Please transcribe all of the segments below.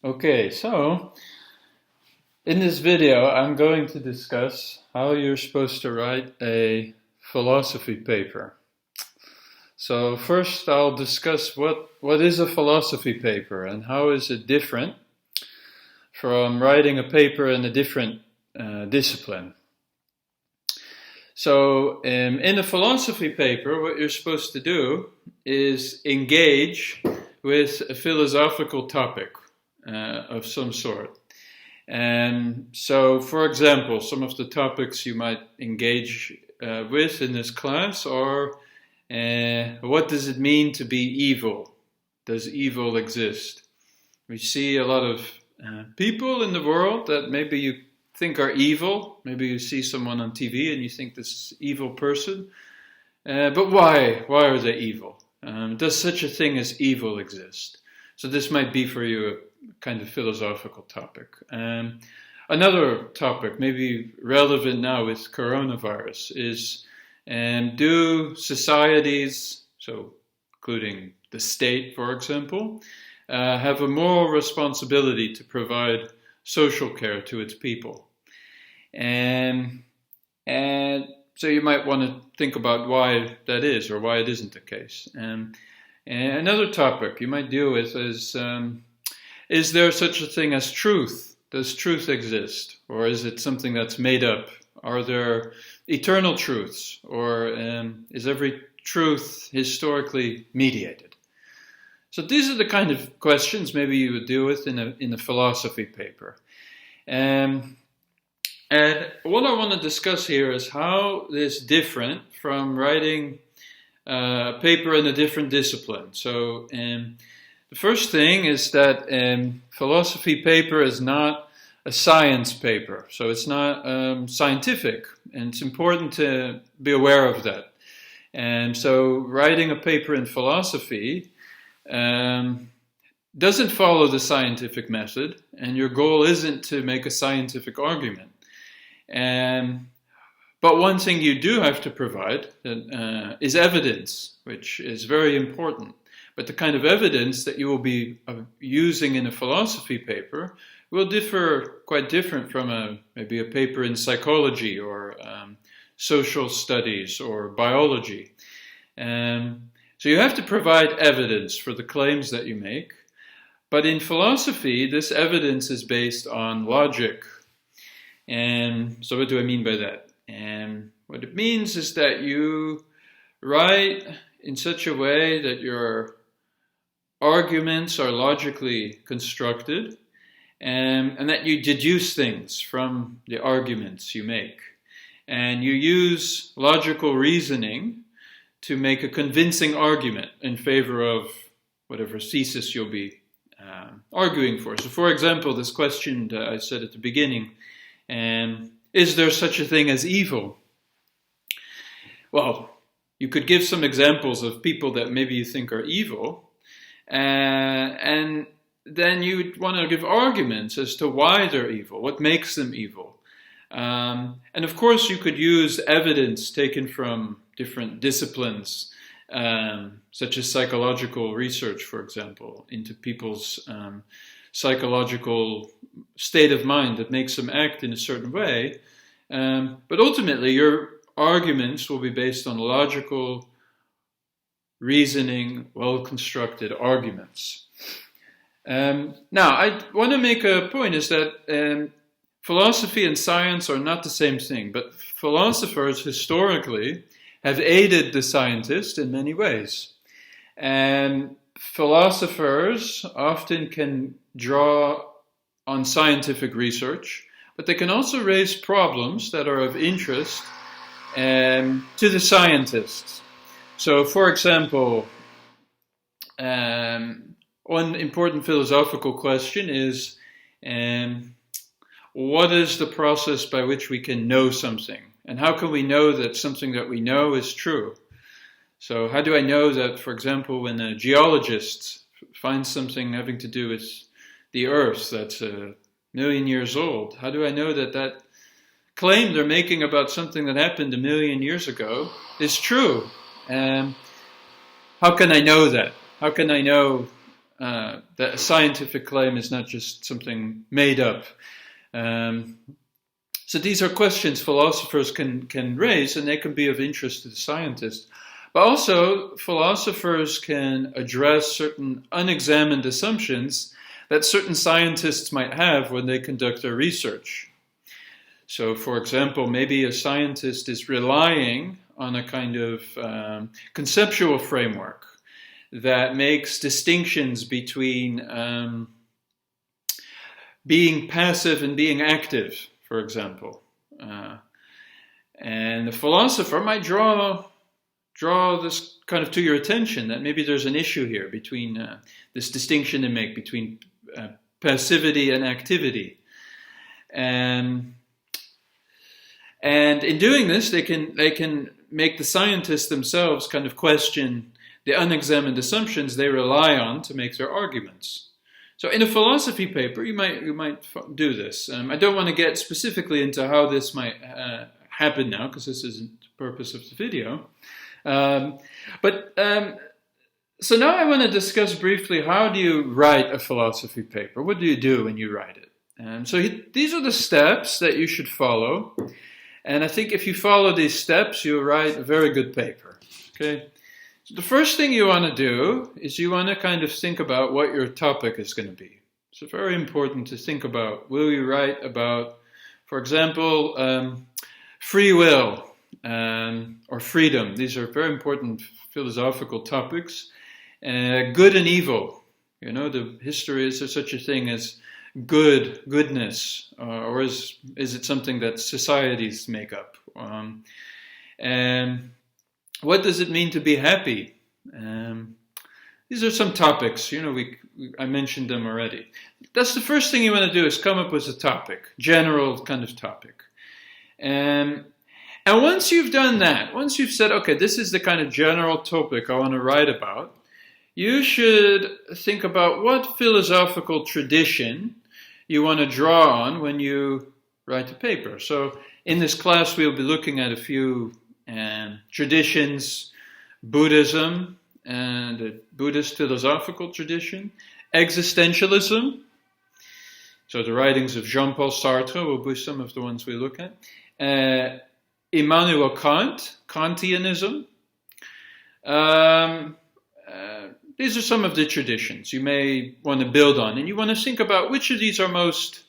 Okay, so in this video, I'm going to discuss how you're supposed to write a philosophy paper. So first, I'll discuss what is a philosophy paper and how is it different from writing a paper in a different discipline. So in a philosophy paper, what you're supposed to do is engage with a philosophical topic of some sort. And so, for example, some of the topics you might engage with in this class are what does it mean to be evil? Does evil exist? We see a lot of people in the world that maybe you think are evil. Maybe you see someone on TV and you think this is an evil person. But why? Why are they evil? Does such a thing as evil exist? So this might be for you a kind of philosophical topic. Another topic, maybe relevant now with coronavirus, is do societies, so including the state, for example, have a moral responsibility to provide social care to its people? And so you might want to think about why that is or why it isn't the case. And another topic you might deal with is there such a thing as truth? Does truth exist? Or is it something that's made up? Are there eternal truths? Or is every truth historically mediated? So these are the kind of questions maybe you would deal with in a philosophy paper. And what I want to discuss here is how this is different from writing a paper in a different discipline. So the first thing is that philosophy paper is not a science paper. So it's not scientific, and it's important to be aware of that. And so writing a paper in philosophy doesn't follow the scientific method, and your goal isn't to make a scientific argument. But one thing you do have to provide is evidence, which is very important. But the kind of evidence that you will be using in a philosophy paper will differ quite different from maybe a paper in psychology or social studies or biology. So you have to provide evidence for the claims that you make. But in philosophy, this evidence is based on logic. And so what do I mean by that? And what it means is that you write in such a way that your arguments are logically constructed and that you deduce things from the arguments you make. And you use logical reasoning to make a convincing argument in favor of whatever thesis you'll be arguing for. So for example, this question that I said at the beginning, is there such a thing as evil? Well, you could give some examples of people that maybe you think are evil, and then you'd want to give arguments as to why they're evil, what makes them evil. And of course, you could use evidence taken from different disciplines, such as psychological research, for example, into people's psychological state of mind that makes them act in a certain way. But ultimately, your arguments will be based on logical, reasoning, well-constructed arguments. Now, I want to make a point is that philosophy and science are not the same thing, but philosophers historically have aided the scientists in many ways. And philosophers often can draw on scientific research, but they can also raise problems that are of interest to the scientists. So, for example, one important philosophical question is, what is the process by which we can know something? And how can we know that something that we know is true? So how do I know that, for example, when a geologist finds something having to do with the Earth that's 1 million years old, how do I know that that claim they're making about something that happened 1 million years ago is true? How can I know that? How can I know that a scientific claim is not just something made up. So these are questions philosophers can raise, and they can be of interest to the scientist. But also, philosophers can address certain unexamined assumptions that certain scientists might have when they conduct their research. So, for example, maybe a scientist is relying on a kind of conceptual framework that makes distinctions between being passive and being active, for example. And the philosopher might draw this kind of to your attention, that maybe there's an issue here between this distinction to make between passivity and activity. And in doing this, they can make the scientists themselves kind of question the unexamined assumptions they rely on to make their arguments. So in a philosophy paper, you might do this. I don't want to get specifically into how this might happen now, because this isn't the purpose of the video. So now I want to discuss briefly, how do you write a philosophy paper? What do you do when you write it? These are the steps that you should follow. And I think if you follow these steps, you'll write a very good paper. Okay. So the first thing you want to do is you want to kind of think about what your topic is going to be. So very important to think about, will you write about, for example, free will or freedom? These are very important philosophical topics. Good and evil. You know, the history, is there such a thing as goodness, or is it something that societies make up? And what does it mean to be happy? These are some topics, you know, I mentioned them already. That's the first thing you want to do, is come up with a topic, general kind of topic. And once you've done that, once you've said, okay, this is the kind of general topic I want to write about, you should think about what philosophical tradition you want to draw on when you write a paper. So in this class, we'll be looking at a few traditions: Buddhism and the Buddhist philosophical tradition, existentialism. So the writings of Jean-Paul Sartre will be some of the ones we look at. Immanuel Kant, Kantianism. These are some of the traditions you may want to build on, and you want to think about which of these are most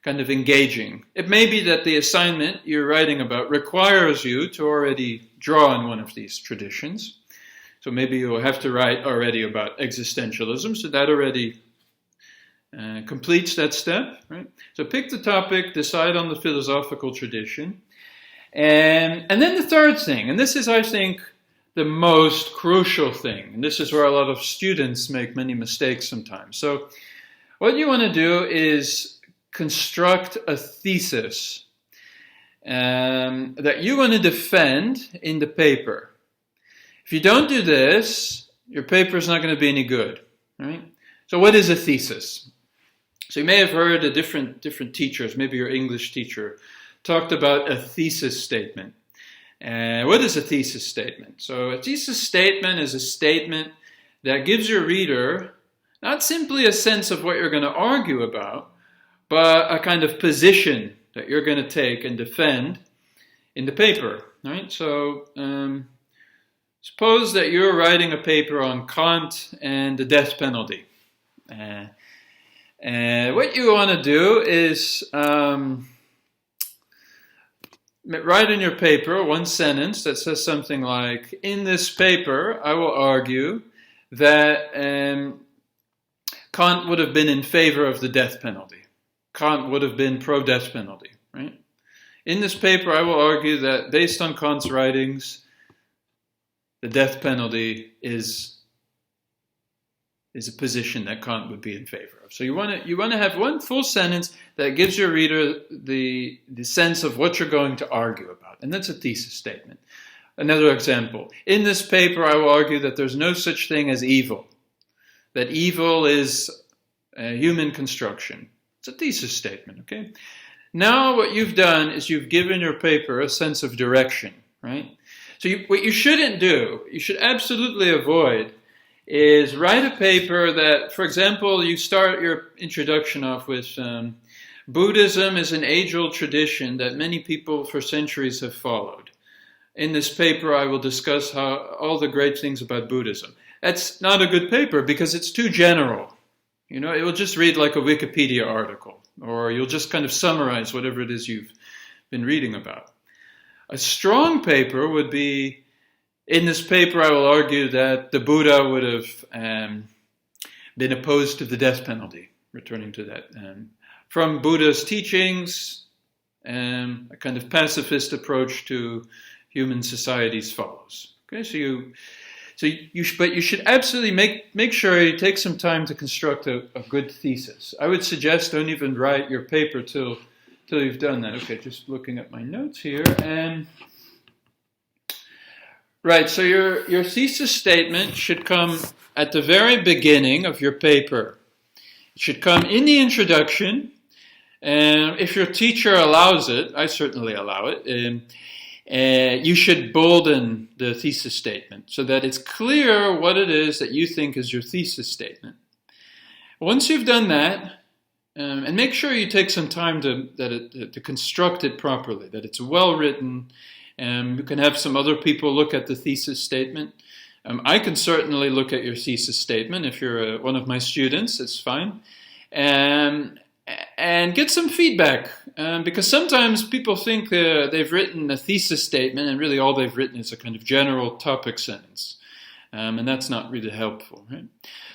kind of engaging. It may be that the assignment you're writing about requires you to already draw on one of these traditions. So maybe you'll have to write already about existentialism, so that already completes that step, right? So pick the topic, decide on the philosophical tradition, and then the third thing, and this is, I think, the most crucial thing, and this is where a lot of students make many mistakes sometimes. So what you want to do is construct a thesis that you want to defend in the paper. If you don't do this, your paper is not going to be any good, right? So what is a thesis? So you may have heard a different teachers, maybe your English teacher, talked about a thesis statement. What is a thesis statement? So a thesis statement is a statement that gives your reader not simply a sense of what you're going to argue about, but a kind of position that you're going to take and defend in the paper, right? So suppose that you're writing a paper on Kant and the death penalty. What you want to do is write in your paper one sentence that says something like, in this paper, I will argue that Kant would have been in favor of the death penalty. Kant would have been pro-death penalty, right? In this paper, I will argue that based on Kant's writings, the death penalty is a position that Kant would be in favor of. So you want to have one full sentence that gives your reader the sense of what you're going to argue about, and that's a thesis statement. Another example: in this paper, I will argue that there's no such thing as evil, that evil is a human construction. It's a thesis statement. Okay. Now what you've done is you've given your paper a sense of direction, right? So what you shouldn't do, you should absolutely avoid, is write a paper that, for example, you start your introduction off with Buddhism is an age-old tradition that many people for centuries have followed. In this paper, I will discuss all the great things about Buddhism. That's not a good paper because it's too general. You know, it will just read like a Wikipedia article, or you'll just kind of summarize whatever it is you've been reading about. A strong paper would be, in this paper I will argue that the Buddha would have been opposed to the death penalty, returning to that. From Buddha's teachings, a kind of pacifist approach to human societies follows. Okay, but you should absolutely make sure you take some time to construct a good thesis. I would suggest don't even write your paper till you've done that. Okay, just looking at my notes here. Right, so your thesis statement should come at the very beginning of your paper. It should come in the introduction. If your teacher allows it, I certainly allow it, you should bolden the thesis statement so that it's clear what it is that you think is your thesis statement. Once you've done that, and make sure you take some time to construct it properly, that it's well written. You can have some other people look at the thesis statement. I can certainly look at your thesis statement. If you're one of my students, it's fine. And get some feedback, because sometimes people think they've written a thesis statement and really all they've written is a kind of general topic sentence. And that's not really helpful, right?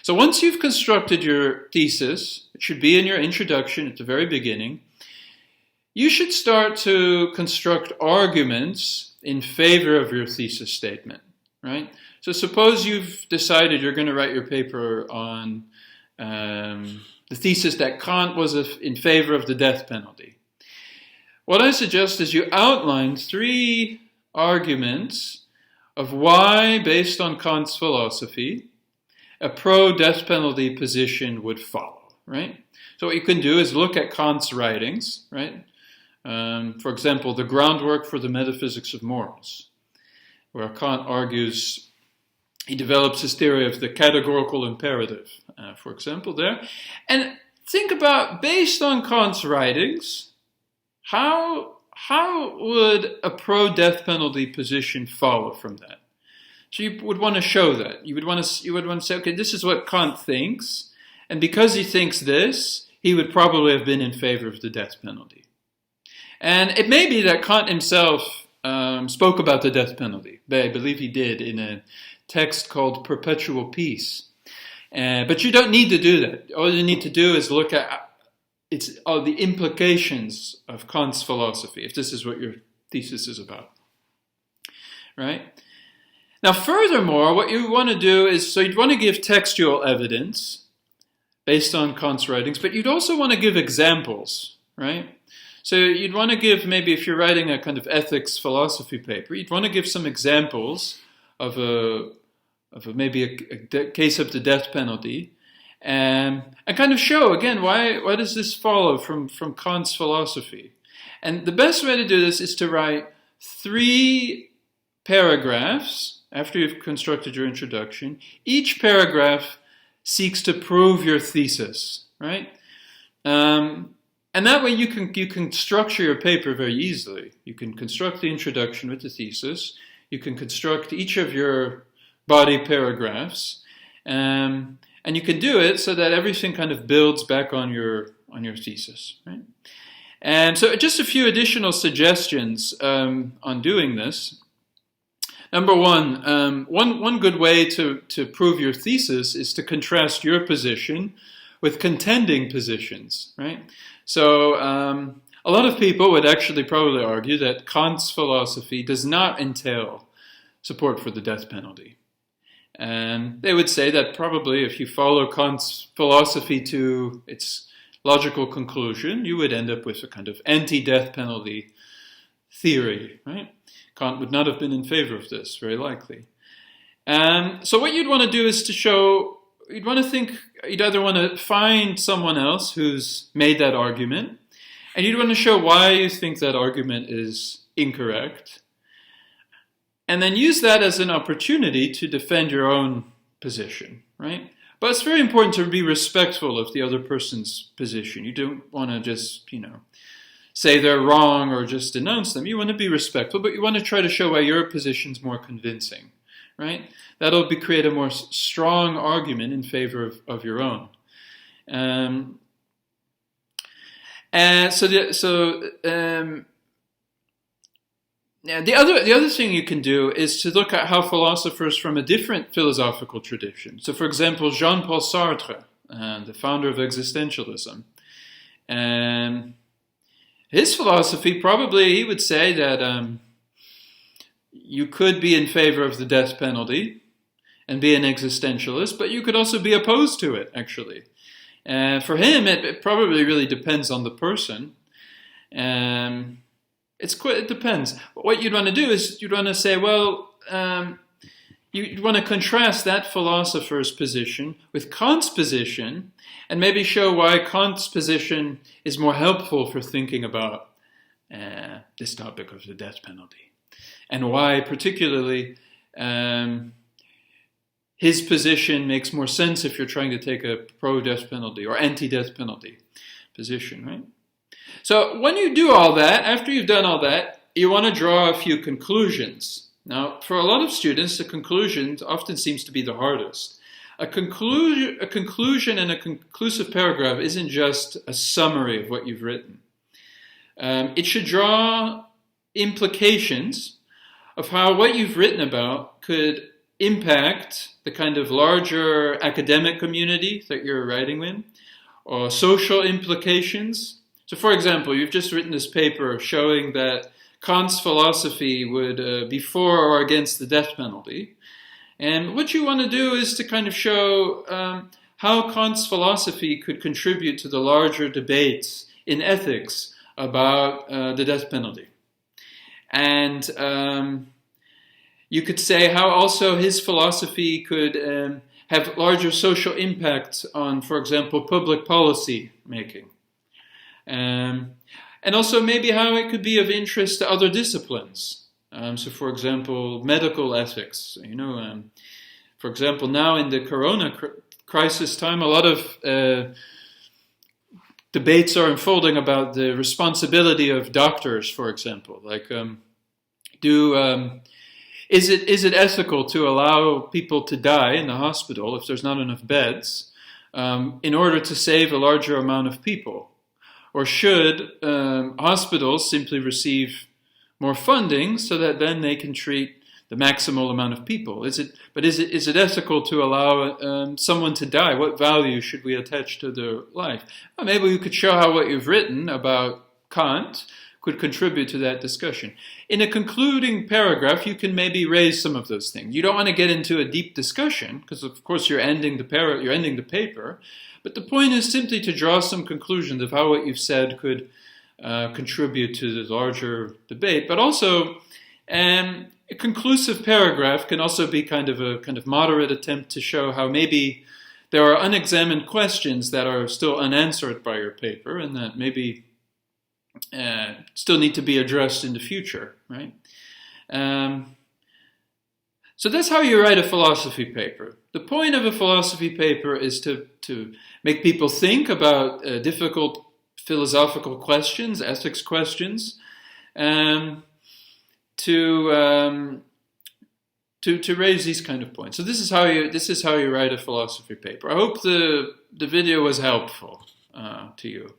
So once you've constructed your thesis, it should be in your introduction at the very beginning, you should start to construct arguments in favor of your thesis statement, right? So suppose you've decided you're going to write your paper on the thesis that Kant was in favor of the death penalty. What I suggest is you outline 3 arguments of why, based on Kant's philosophy, a pro-death penalty position would follow, right? So what you can do is look at Kant's writings, right? For example, the groundwork for the metaphysics of morals, where Kant argues, he develops his theory of the categorical imperative, for example, there. And think about, based on Kant's writings, how would a pro-death penalty position follow from that? So you would want to show that. You would want to say, okay, this is what Kant thinks, and because he thinks this, he would probably have been in favor of the death penalty. And it may be that Kant himself spoke about the death penalty. I believe he did in a text called Perpetual Peace. But you don't need to do that. All you need to do is look at all the implications of Kant's philosophy, if this is what your thesis is about. Right? Now, furthermore, what you want to do is, so you'd want to give textual evidence based on Kant's writings, but you'd also want to give examples, right? So you'd want to give, maybe if you're writing a kind of ethics philosophy paper, you'd want to give some examples of maybe a case of the death penalty, and kind of show again why does this follow from Kant's philosophy. And the best way to do this is to write 3 paragraphs after you've constructed your introduction. Each paragraph seeks to prove your thesis, right? And that way you can structure your paper very easily. You can construct the introduction with the thesis. You can construct each of your body paragraphs, and you can do it so that everything kind of builds back on your thesis, right? And so just a few additional suggestions on doing this. Number one, one good way to prove your thesis is to contrast your position with contending positions, right? So a lot of people would actually probably argue that Kant's philosophy does not entail support for the death penalty. And they would say that probably if you follow Kant's philosophy to its logical conclusion, you would end up with a kind of anti-death penalty theory, right? Kant would not have been in favor of this, very likely. So what you'd want to do is to show, you'd either want to find someone else who's made that argument, and you'd want to show why you think that argument is incorrect, and then use that as an opportunity to defend your own position, right? But it's very important to be respectful of the other person's position. You don't want to just, say they're wrong or just denounce them. You want to be respectful, but you want to try to show why your position's more convincing, right? That'll create a more strong argument in favor of your own. The other thing you can do is to look at how philosophers from a different philosophical tradition. So, for example, Jean-Paul Sartre, the founder of existentialism, his philosophy, probably he would say that you could be in favor of the death penalty and be an existentialist, but you could also be opposed to it, actually. For him, it probably really depends on the person. It depends. But what you'd want to do is you'd want to say, well, you'd want to contrast that philosopher's position with Kant's position and maybe show why Kant's position is more helpful for thinking about this topic of the death penalty. And why, particularly, his position makes more sense if you're trying to take a pro-death penalty or anti-death penalty position, right? So when you do all that, after you've done all that, you want to draw a few conclusions. Now, for a lot of students, the conclusion often seems to be the hardest. A conclusion and a conclusive paragraph isn't just a summary of what you've written. It should draw implications of how what you've written about could impact the kind of larger academic community that you're writing in, or social implications. So, for example, you've just written this paper showing that Kant's philosophy would be for or against the death penalty. And what you want to do is to kind of show how Kant's philosophy could contribute to the larger debates in ethics about the death penalty. And you could say how also his philosophy could have larger social impact on, for example, public policy making. And also maybe how it could be of interest to other disciplines. So, for example, medical ethics. For example, now in the corona crisis time, a lot of debates are unfolding about the responsibility of doctors, for example. Like, is it ethical to allow people to die in the hospital if there's not enough beds in order to save a larger amount of people? Or should hospitals simply receive more funding so that then they can treat the maximal amount of people? Is it ethical to allow someone to die? What value should we attach to their life? Well, maybe you could show how what you've written about Kant could contribute to that discussion. In a concluding paragraph, you can maybe raise some of those things. You don't want to get into a deep discussion because, of course, you're ending the paper. But the point is simply to draw some conclusions of how what you've said could contribute to the larger debate. But also, a conclusive paragraph can also be kind of moderate attempt to show how maybe there are unexamined questions that are still unanswered by your paper and that maybe still need to be addressed in the future, right? So that's how you write a philosophy paper. The point of a philosophy paper is to make people think about difficult philosophical questions, ethics questions, to raise these kind of points. So this is how you write a philosophy paper. I hope the video was helpful to you.